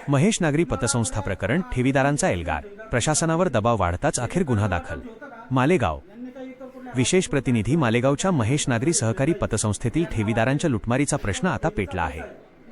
महेश नागरी पतसंस्था प्रकरण, ठेवीदारांचा एल्गार, प्रशासनावर दबाव वाढताच अखेर गुन्हा दाखल. मालेगाव. विशेष प्रतिनिधी. मालेगावच्या महेश नागरी सहकारी पतसंस्थेतील ठेवीदारांच्या लुटमारीचा प्रश्न आता पेटला आहे.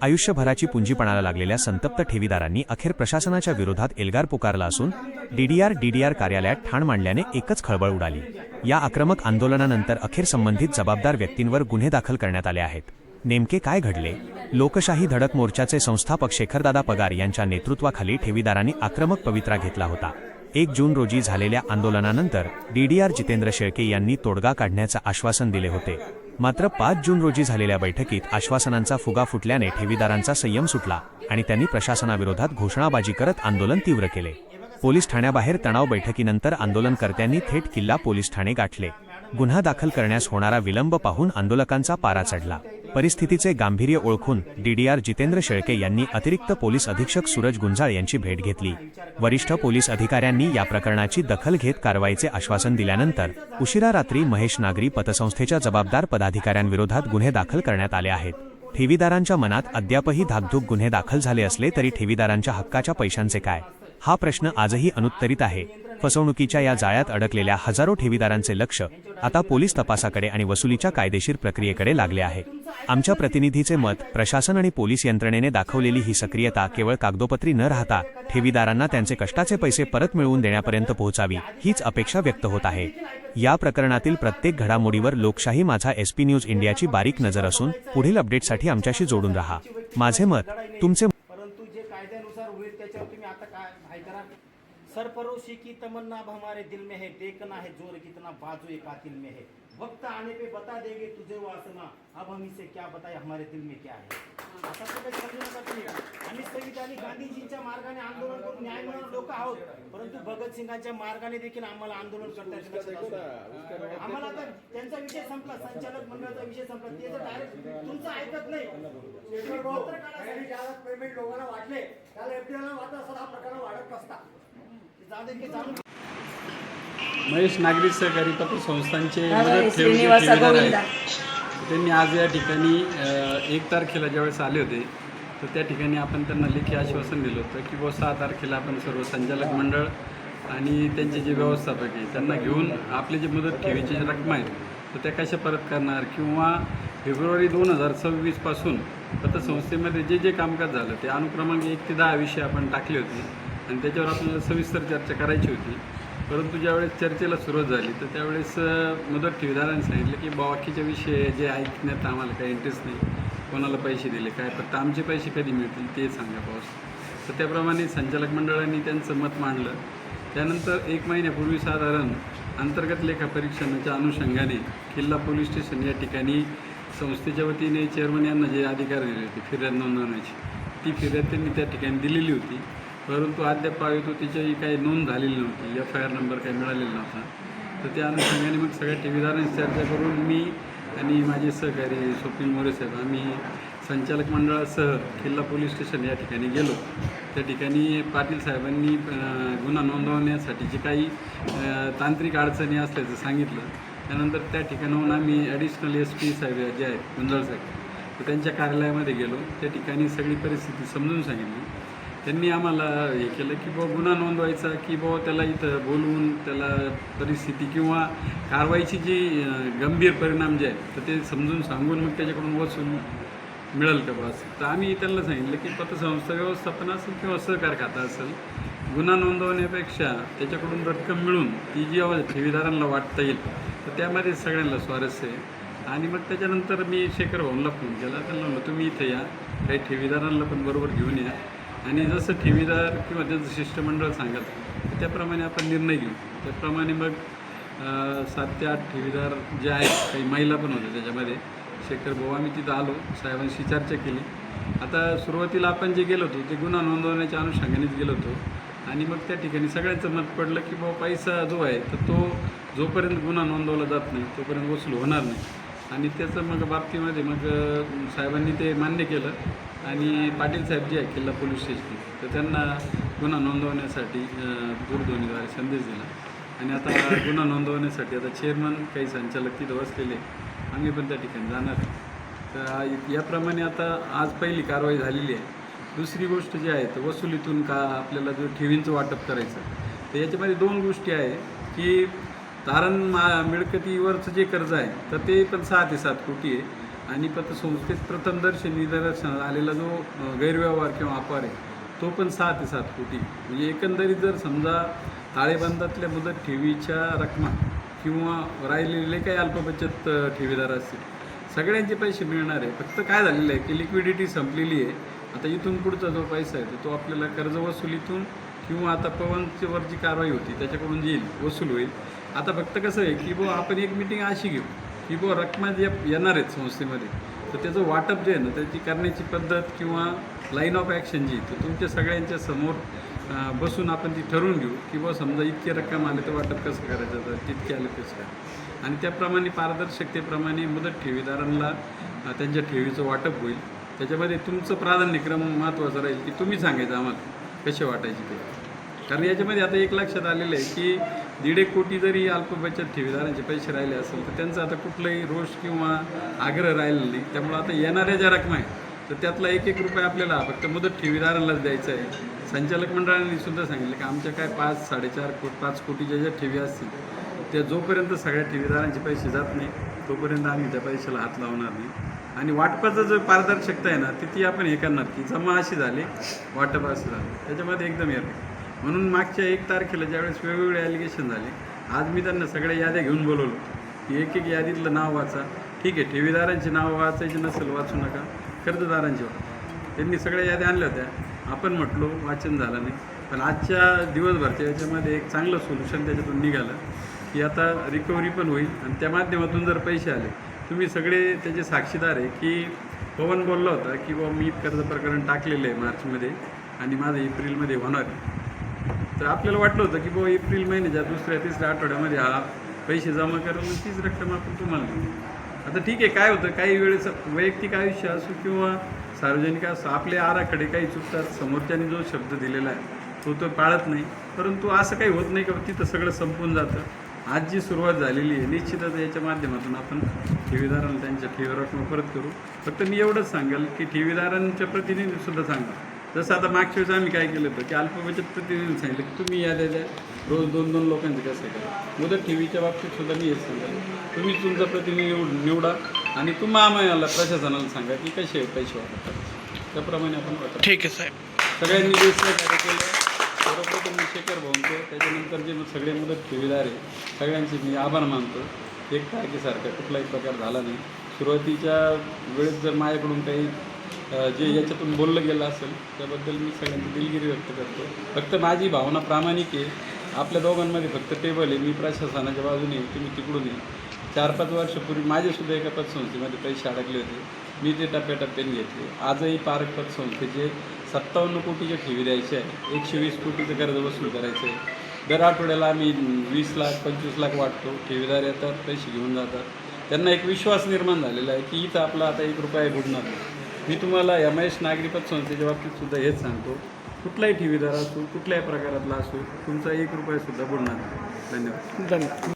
आयुष्यभराची पुंजीपणाला लागलेल्या संतप्त ठेवीदारांनी अखेर प्रशासनाच्या विरोधात एल्गार पुकारला असून डीडीआर कार्यालयात ठाण मांडल्याने एकच खळबळ उडाली. या आक्रमक आंदोलनानंतर अखेर संबंधित जबाबदार व्यक्तींवर गुन्हे दाखल करण्यात आले आहेत. नेमके काय घडले? लोकशाही धडक मोर्चाचे संस्थापक शेखरदादा पगार यांच्या नेतृत्वाखाली ठेवीदारांनी आक्रमक पवित्रा घेतला होता. 1 जून रोजी झालेल्या आंदोलनानंतर डीडीआर जितेंद्र शेळके यांनी तोडगा काढण्याचं आश्वासन दिले होते. मात्र 5 जून रोजी झालेल्या बैठकीत आश्वासनांचा फुगा फुटल्याने ठेवीदारांचा संयम सुटला आणि त्यांनी प्रशासनाविरोधात घोषणाबाजी करत आंदोलन तीव्र केले. पोलीस ठाण्याबाहेर तणाव बैठकीनंतर आंदोलनकर्त्यांनी थेट किल्ला पोलीस ठाणे गाठले. गुन्हा दाखल करण्यास होणारा विलंब पाहून आंदोलकांचा पारा चढला. परिस्थितीचे गांभीर्य ओळखून डीडीआर जितेंद्र शेळके यांनी अतिरिक्त पोलीस अधीक्षक सूरज गुंजाळ यांची भेट घेतली. वरिष्ठ पोलीस अधिकाऱ्यांनी या प्रकरणाची दखल घेत कारवाईचे आश्वासन दिल्यानंतर उशिरा रात्री महेश नागरी पतसंस्थेच्या जबाबदार पदाधिकाऱ्यांविरोधात गुन्हे दाखल करण्यात आले आहेत. ठेवीदारांच्या मनात अद्यापही धाकधूक. गुन्हे दाखल झाले असले तरी ठेवीदारांच्या हक्काच्या पैशांचे काय, हा प्रश्न आजही अनुत्तरित आहे. फसवणुकीच्या या जाळ्यात अडकलेल्या हजारो ठेवीदारांचे लक्ष आता पोलीस तपासाकडे आणि वसुलीच्या कायदेशीर प्रक्रियेकडे लागले आहे. आमच्या प्रतिनिधीचे मत, प्रशासन आणि पोलीस यंत्रणेने दाखवलेली ही सक्रियता केवळ कागदोपत्री न राहता ठेवीदारांना त्यांचे कष्टाचे पैसे परत मिळवून देण्यापर्यंत पोहोचावी, हीच अपेक्षा व्यक्त होत आहे. या प्रकरणातील प्रत्येक घडामोडीवर लोकशाही माझा SP न्यूज इंडियाची बारीक नजर असून पुढील अपडेटसाठी आमच्याशी जोडून राहा. माझे मत, तुमचे. परंतु जे कायद्यानुसार होईल त्याच्यावर तुम्ही आता काय करा. सरफरोशी की तमन्ना अब हमारे दिल में है, देखना है जोर कितना बाजू कातिल में है, वक्त आने पे बता देंगे तुझे वासना, अब हम इसे क्या बताए हमारे दिल में क्या है. आता तो काही समजू नका तुम्ही. आम्ही संविधानिक गांधीजींच्या मार्गाने आंदोलन करून न्याय मिळवणारे लोक आहोत, परंतु भगतसिंगांच्या मार्गाने देखील आम्हाला आंदोलन करता येतं. आम्हाला आता त्यांचा विषय संपला, संचालक मंडळाचा विषय संपला, ते जर डायरेक्ट तुमचं ऐकत नाही. पेमेंट लोकांना वाटले त्याला एफडीआयला वाटत असता हा प्रकार वाढत नसता. महेश नागरी सहकारी पतसंस्थांचे मदत ठेवीदार आहेत. त्यांनी आज या ठिकाणी 1 तारखेला ज्यावेळेस आले होते तर त्या ठिकाणी आपण त्यांना लेखी आश्वासन दिलं होतं की 6 तारखेला आपण सर्व संचालक मंडळ आणि त्यांचे जे व्यवस्थापक आहे त्यांना घेऊन आपले जे मदत ठेवीचे जे रक्कम आहेत तर त्या कशा परत करणार, किंवा फेब्रुवारी 2026 पासून पतसंस्थेमध्ये जे कामकाज झालं ते अनुक्रमांक 1 ते 10 विषय आपण टाकले होते आणि त्याच्यावर आपल्याला सविस्तर चर्चा करायची होती. परंतु ज्यावेळेस चर्चेला सुरुवात झाली तर त्यावेळेस मदत ठेवीदारांनी सांगितलं की बाकीच्या विषय जे ऐकण्यात आम्हाला काही इंटरेस्ट नाही, कोणाला पैसे दिले काय, फक्त आमचे पैसे कधी मिळतील ते सांगा पाऊस. तर त्याप्रमाणे संचालक मंडळांनी त्यांचं मत मांडलं. त्यानंतर 1 महिन्यापूर्वी साधारण अंतर्गत लेखापरीक्षणाच्या अनुषंगाने किल्ला पोलीस स्टेशन या ठिकाणी संस्थेच्या वतीने चेअरमन यांना जे अधिकार दिले होते फिर्याद नोंदवण्याची, ती फिर्याद त्यांनी त्या ठिकाणी दिलेली होती. परंतु अद्याप पाहतो तिच्याही काही नोंद झालेली नव्हती, FIR नंबर काही मिळालेला नव्हता. तर त्या अनुषंगाने मग सगळ्या ठेवीदारांची चर्चा करून मी आणि माझे सहकारी स्वप्नील मोरे साहेब आम्ही संचालक मंडळासह किल्ला पोलीस स्टेशन या ठिकाणी गेलो. त्या ठिकाणी पाटील साहेबांनी गुन्हा नोंदवण्यासाठी जे काही तांत्रिक अडचणी असल्याचं सांगितलं. त्यानंतर त्या ठिकाणाहून आम्ही ॲडिशनल SP साहेब जे आहेत गुंजाळ साहेब तर त्यांच्या कार्यालयामध्ये गेलो. त्या ठिकाणी सगळी परिस्थिती समजून सांगितली. त्यांनी आम्हाला हे केलं की गुन्हा नोंदवायचा की त्याला इथं बोलवून त्याला परिस्थिती किंवा कारवाईची जी गंभीर परिणाम जे आहेत तर ते समजून सांगून मग त्याच्याकडून वसूल मिळेल का बस. तर आम्ही त्यांना सांगितलं की पतसंस्था व्यवस्थापन असेल किंवा सहकार खाता असेल, गुन्हा नोंदवण्यापेक्षा त्याच्याकडून रक्कम मिळून ती जी ठेवीदारांना वाटता येईल तर त्यामध्ये सगळ्यांना स्वारस्य आहे. आणि मग त्याच्यानंतर मी शेखर भाऊंना फोन केला. त्यांना म्हणलं तुम्ही इथं या, काही ठेवीदारांना पण बरोबर घेऊन या आणि जसं ठेवीदार किंवा त्यांचं शिष्टमंडळ सांगेल त्याप्रमाणे आपण निर्णय घेऊ. त्याप्रमाणे मग 7 ते 8 ठेवीदार जे आहेत, काही महिला पण होत्या त्याच्यामध्ये. शेखर भाऊ आम्ही तिथं आलो, साहेबांशी चर्चा केली. आता सुरुवातीला आपण जे गेलो होतो ते गुन्हा नोंदवण्याच्या अनुषंगानेच गेलो होतो आणि मग त्या ठिकाणी सगळ्यांचं मत पडलं की पैसा जो आहे तर तो जोपर्यंत गुन्हा नोंदवला जात नाही तोपर्यंत वसूल होणार नाही. आणि त्याचं मग बाबतीमध्ये मग साहेबांनी ते मान्य केलं आणि पाटील साहेब जे आहे किल्ला पोलीस स्टेशन तर त्यांना गुन्हा नोंदवण्यासाठी दूरध्वनीद्वारे संदेश दिला. आणि आता गुन्हा नोंदवण्यासाठी आता चेअरमन काही संचालक तिथं बसलेले, आम्ही पण त्या ठिकाणी जाणार. तर याप्रमाणे आता आज पहिली कारवाई झालेली आहे. दुसरी गोष्ट जी आहे तर वसुलीतून का आपल्याला जो ठेवींचं वाटप करायचं, तर याच्यामध्ये 2 गोष्टी आहे की तारण मिळकतीवरचं जे कर्ज आहे तर ते पण 6 ते 7 कोटी आहे आणि पतसंस्थेत प्रथमदर्शनी निदर्शनास आलेला जो गैरव्यवहार किंवा अपहार आहे तो पण 6 ते 7 कोटी. म्हणजे एकंदरीत जर समजा ताळेबंदातल्या मुदत ठेवीच्या रकमा किंवा राहिलेले काही अल्पबचत ठेवीदार असतील सगळ्यांचे पैसे मिळणार आहे. फक्त काय झालेलं आहे की लिक्विडिटी संपलेली आहे. आता इथून पुढचा जो पैसा आहे तो आपल्याला कर्ज वसुलीतून किंवा आता पवनच्यावर जी कारवाई होती त्याच्याकडून येईल वसूल होईल. आता फक्त कसं आहे की बुवा आपण एक मिटिंग अशी घेऊ की बुवा रकमा जे येणार आहेत संस्थेमध्ये तर त्याचं वाटप जे आहे ना त्याची करण्याची पद्धत किंवा लाईन ऑफ ॲक्शन जी तर तुमच्या सगळ्यांच्या समोर बसून आपण ती ठरवून घेऊ की बुवा समजा इतकी रक्कम आले तर वाटप कसं करायचं तर तितके आले कसं काय आणि त्याप्रमाणे पारदर्शकतेप्रमाणे मुदत ठेवीदारांना त्यांच्या ठेवीचं वाटप होईल. त्याच्यामध्ये तुमचं प्राधान्यक्रम महत्त्वाचं राहील की तुम्ही सांगायचं आम्हाला कसे वाटायचे ते. कारण याच्यामध्ये आता एक लक्षात आलेलं आहे की 1.5 कोटी जरी अल्पबचत ठेवीदारांचे पैसे राहिले असेल तर त्यांचा आता कुठलाही रोष किंवा आग्रह राहिलेला नाही. त्यामुळे आता येणाऱ्या ज्या रकमा आहे तर त्यातला 1-1 रुपये आपल्याला फक्त मुदत ठेवीदारांनाच द्यायचं आहे. संचालक मंडळाने सुद्धा सांगितलं की आमच्या काय 5-4.5 कोटी 5 कोटीच्या ज्या ठेवी असतील त्या जोपर्यंत सगळ्या ठेवीदारांचे पैसे जात नाही तोपर्यंत आम्ही त्या पैशाला हात लावणार नाही. आणि वाटपाचं जो पारदर्शकता आहे ना ती आपण हे करणार की जमा अशी झाली वाटप असं झालं त्याच्यामध्ये एकदम येतं. म्हणून मागच्या 1 तारखेला ज्यावेळेस वेगवेगळे ॲलिगेशन झाले आज मी त्यांना सगळ्या याद्या घेऊन बोलवलो की एक यादीतलं नाव वाचा. ठीक आहे ठेवीदारांची नावं वाचायची नसेल वाचू नका कर्जदारांची वाचा. त्यांनी सगळ्या याद्या आणल्या होत्या. आपण म्हटलो वाचन झालं नाही पण आजच्या दिवसभरच्या याच्यामध्ये एक चांगलं सोल्युशन त्याच्यातून निघालं की आता रिकव्हरी पण होईल आणि त्या माध्यमातून जर पैसे आले तुम्ही सगळे त्याचे साक्षीदार आहे की पवन बोलला होता की बाबा मी कर्ज प्रकरण टाकलेलं आहे मार्चमध्ये आणि माझं एप्रिलमध्ये होणार आहे. तर आपल्याला वाटलं होतं की बाबा एप्रिल महिन्याच्या 2-3 आठवड्यामध्ये हा पैसे जमा करून तीच रक्कम आपण तुम्हाला देऊ. आता ठीक आहे काय होतं काही वेळेस वैयक्तिक आयुष्य असो किंवा सार्वजनिक असो आपले आराखडे काही चुकतात. समोरच्याने जो शब्द दिलेला आहे तो पाळत नाही. परंतु असं काही होत नाही का तिथं सगळं संपून जातं. आज जी सुरुवात झालेली आहे निश्चितच याच्या माध्यमातून आपण ठेवीदारांना त्यांच्या ठेवी रक्कम परत करू. फक्त मी एवढंच सांगेल की ठेवीदारांच्या प्रतिनिधीसुद्धा सांगा. जसं आता मागच्या वेळेस आम्ही काय केलं होतं की अल्पबचत प्रतिनिधींनी सांगितलं की तुम्ही याद्या द्या रोज 2-2 लोकांचं कसं करा. मुदत ठेवीच्या बाबतीत सुद्धा मी हेच सांगाल तुम्ही तुमचा प्रतिनिधी निवडा आणि तुम्ही आम्हाला प्रशासनाला सांगा की कसे पैसे वाटप करायचे त्याप्रमाणे आपण वाटप. ठीक आहे साहेब. सगळ्यांनी जे सहकार्य केलं सर्वप्रथम मी शेखर भाऊंचं त्याच्यानंतर जे सगळे मुदत ठेवीदार आहे सगळ्यांचे मी आभार मानतो. 1 तारखेसारखा कुठलाही प्रकार झाला नाही. सुरुवातीच्या वेळेस जर माझ्याकडून काही जे याच्यातून बोललं गेलं असेल त्याबद्दल मी सगळ्यांची दिलगिरी व्यक्त करतो. फक्त माझी भावना प्रामाणिक आहे. आपल्या दोघांमध्ये फक्त टेबल आहे. मी प्रशासनाच्या बाजूने तुम्ही तिकडून ये. 4-5 वर्षापूर्वी माझेसुद्धा एका पतसंस्थेमध्ये पैसे अडकले होते. मी ते टप्प्याटप्प्याने घेतले. आजही पारक पतसंस्थेचे 57 कोटीचे ठेवी द्यायचे आहे. 120 कोटीचं कर्ज वसूल करायचं आहे. दर आठवड्याला आम्ही 20 लाख 25 लाख वाटतो. ठेवीदार येतात पैसे घेऊन जातात. त्यांना एक विश्वास निर्माण झालेला आहे की इथं आपला आता 1 रुपया बुडणार नाही. मी तुम्हाला महेश नागरी पतसंस्थेच्या बाबतीत सुद्धा हेच सांगतो कुठलाही ठेवीदार असो कुठल्याही प्रकारातला असो तुमचा 1 रुपयासुद्धा बुडणार नाही. धन्यवाद.